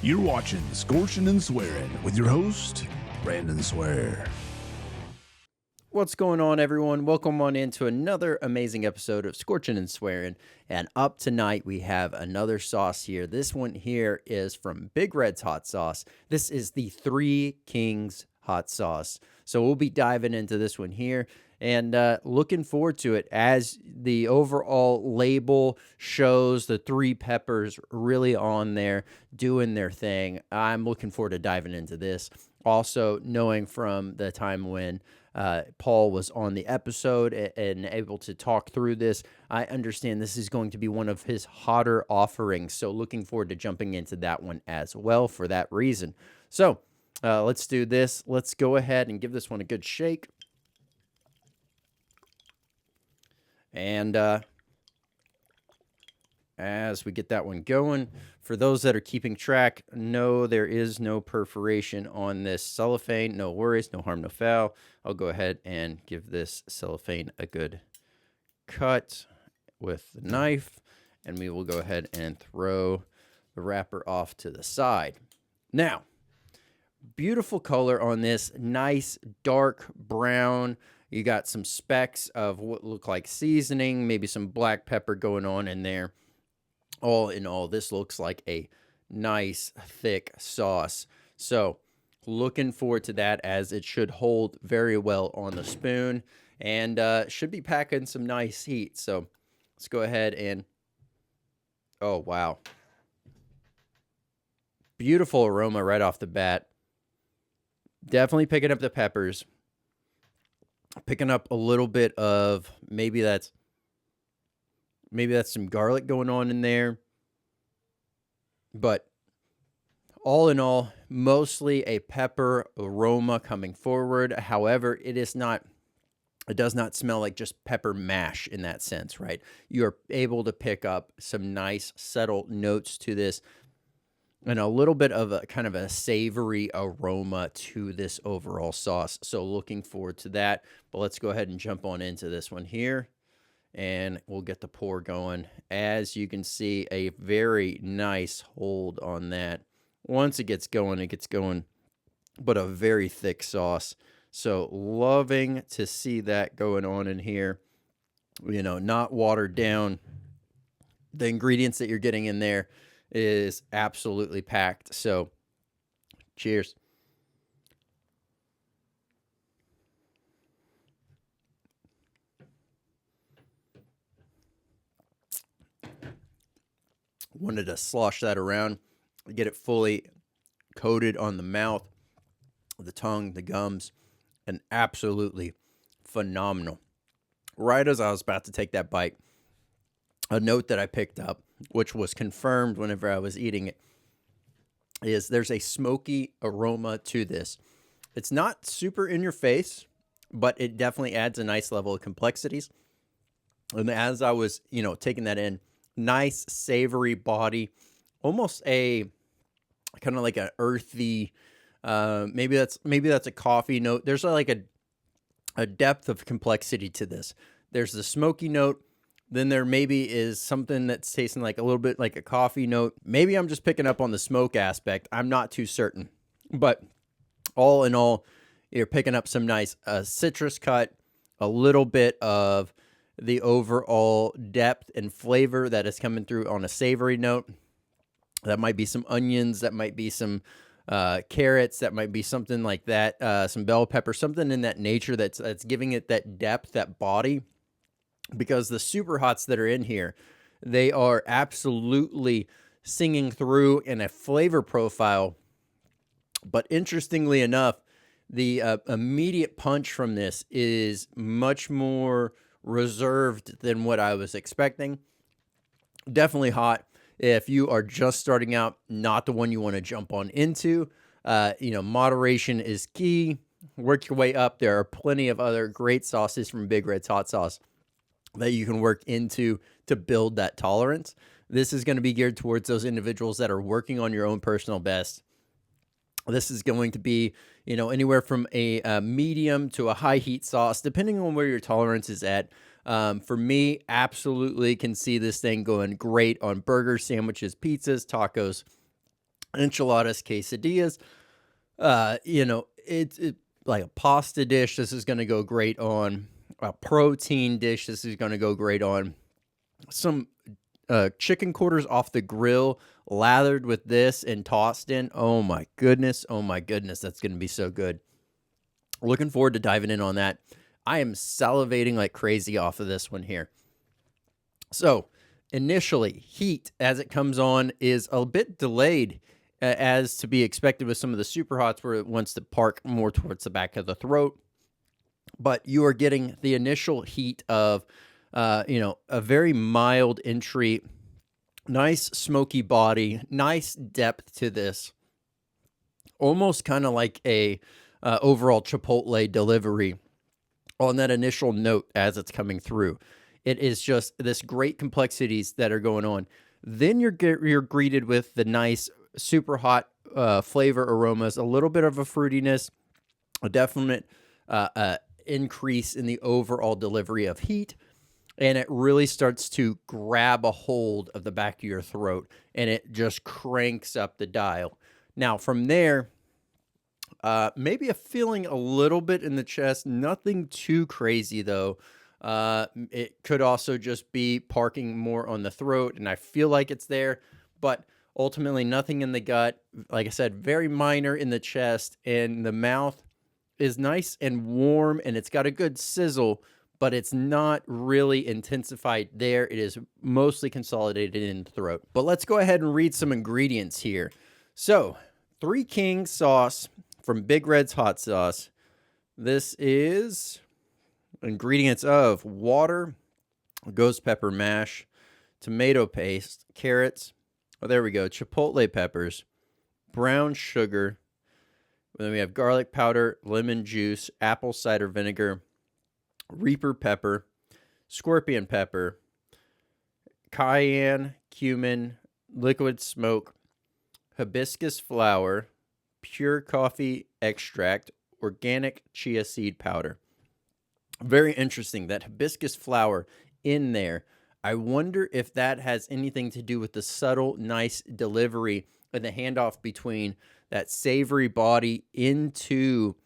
You're watching Scorching and Swearing with your host, Brandon Swear. What's going on, everyone? Welcome on into another amazing episode of Scorching and Swearing. And up tonight, we have another sauce here. This one here is from Big Red's Hot Sauce. This is the Three Kings Hot Sauce. So we'll be diving into this one here and looking forward to it. As the overall label shows, the three peppers really on there doing their thing. I'm looking forward to diving into this. Also, knowing from the time when Paul was on the episode and able to talk through this, I understand this is going to be one of his hotter offerings. So looking forward to jumping into that one as well for that reason. So let's do this. Let's go ahead and give this one a good shake. And as we get that one going, for those that are keeping track, no, there is no perforation on this cellophane. No worries, no harm, no foul. I'll go ahead and give this cellophane a good cut with the knife, and we will go ahead and throw the wrapper off to the side. Now, beautiful color on this, nice dark brown. You got some specks of what look like seasoning, maybe some black pepper going on in there. All in all, this looks like a nice thick sauce. So looking forward to that, as it should hold very well on the spoon and should be packing some nice heat. So let's go ahead and, oh, wow. Beautiful aroma right off the bat. Definitely picking up the peppers. Picking up a little bit of, maybe that's some garlic going on in there. But all in all, mostly a pepper aroma coming forward. However, it does not smell like just pepper mash in that sense, right? You're able to pick up some nice settled notes to this and a little bit of a kind of a savory aroma to this overall sauce. So looking forward to that. But let's go ahead and jump on into this one here, and we'll get the pour going. As you can see, a very nice hold on that. Once it gets going, but a very thick sauce. So loving to see that going on in here. You know, not watered down. The ingredients that you're getting in there is absolutely packed. So cheers. Wanted to slosh that around, get it fully coated on the mouth, the tongue, the gums, and absolutely phenomenal. Right as I was about to take that bite, a note that I picked up, which was confirmed whenever I was eating it, is there's a smoky aroma to this. It's not super in your face, but it definitely adds a nice level of complexities. And as I was, taking that in, nice savory body, almost a kind of like an earthy, maybe that's a coffee note. There's like a depth of complexity to this. There's the smoky note. Then there maybe is something that's tasting like a little bit like a coffee note. Maybe I'm just picking up on the smoke aspect. I'm not too certain. But all in all, you're picking up some nice citrus cut, a little bit of the overall depth and flavor that is coming through on a savory note. That might be some onions, that might be some carrots, that might be something like that, some bell pepper, something in that nature that's giving it that depth, that body. Because the super hots that are in here, they are absolutely singing through in a flavor profile. But interestingly enough, the immediate punch from this is much more reserved than what I was expecting. Definitely hot. If you are just starting out, not the one you want to jump on into. Moderation is key. Work your way up. There are plenty of other great sauces from Big Red's Hot Sauce that you can work into to build that tolerance. This is going to be geared towards those individuals that are working on your own personal best. This is going to be, anywhere from a medium to a high heat sauce, depending on where your tolerance is at. For me, absolutely can see this thing going great on burgers, sandwiches, pizzas, tacos. enchiladas, quesadillas. It's like a pasta dish. This is going to go great on a protein dish. This is going to go great on some chicken quarters off the grill, lathered with this and tossed in. Oh my goodness. Oh my goodness. That's going to be so good. Looking forward to diving in on that. I am salivating like crazy off of this one here. So initially, heat as it comes on is a bit delayed, as to be expected with some of the super hots where it wants to park more towards the back of the throat. But you are getting the initial heat of, a very mild entry, nice smoky body, nice depth to this. Almost kind of like a overall Chipotle delivery on that initial note as it's coming through. It is just this great complexities that are going on. Then you're greeted with the nice, super hot flavor aromas, a little bit of a fruitiness, a definite increase in the overall delivery of heat, and it really starts to grab a hold of the back of your throat, and it just cranks up the dial. Now, from there, maybe a feeling a little bit in the chest, nothing too crazy though. It could also just be parking more on the throat, and I feel like it's there, but ultimately nothing in the gut. Like I said, very minor in the chest, and the mouth is nice and warm, and it's got a good sizzle, but it's not really intensified there. It is mostly consolidated in the throat. But let's go ahead and read some ingredients here. So, 3 Kings sauce from Big Red's Hot Sauce. This is ingredients of water, ghost pepper mash, tomato paste, carrots, there we go, chipotle peppers, brown sugar, then we have garlic powder, lemon juice, apple cider vinegar, Reaper pepper, scorpion pepper, cayenne, cumin, liquid smoke, hibiscus flower, pure coffee extract, organic chia seed powder. Very interesting, that hibiscus flower in there. I wonder if that has anything to do with the subtle, nice delivery and the handoff between that savory body into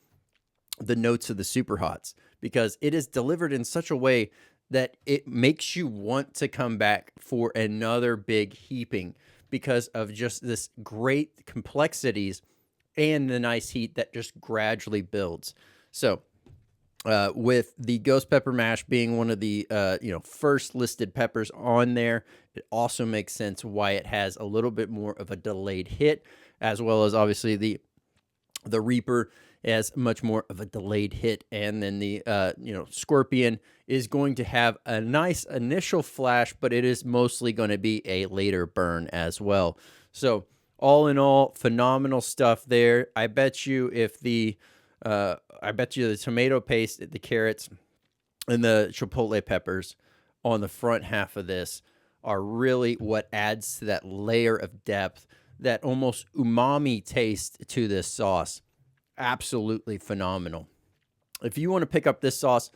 the notes of the super hots, because it is delivered in such a way that it makes you want to come back for another big heaping because of just this great complexities and the nice heat that just gradually builds. So with the ghost pepper mash being one of the first listed peppers on there, it also makes sense why it has a little bit more of a delayed hit, as well as obviously the Reaper has much more of a delayed hit, and then the Scorpion is going to have a nice initial flash, but it is mostly going to be a later burn as well. So all in all, phenomenal stuff there. I bet you the tomato paste, the carrots, and the chipotle peppers on the front half of this are really what adds to that layer of depth, that almost umami taste to this sauce. Absolutely phenomenal. If you want to pick up this sauce,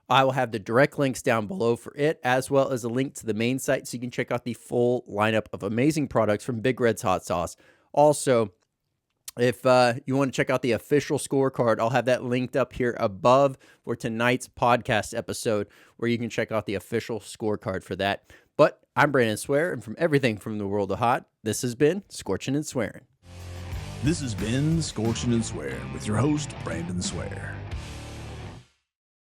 I will have the direct links down below for it, as well as a link to the main site so you can check out the full lineup of amazing products from Big Red's Hot Sauce. Also, if you want to check out the official scorecard, I'll have that linked up here above for tonight's podcast episode, where you can check out the official scorecard for that. But I'm Brandon Swear, and from everything from the world of hot, this has been Scorching and Swearing. This has been Scorching and Swearing with your host, Brandon Swear.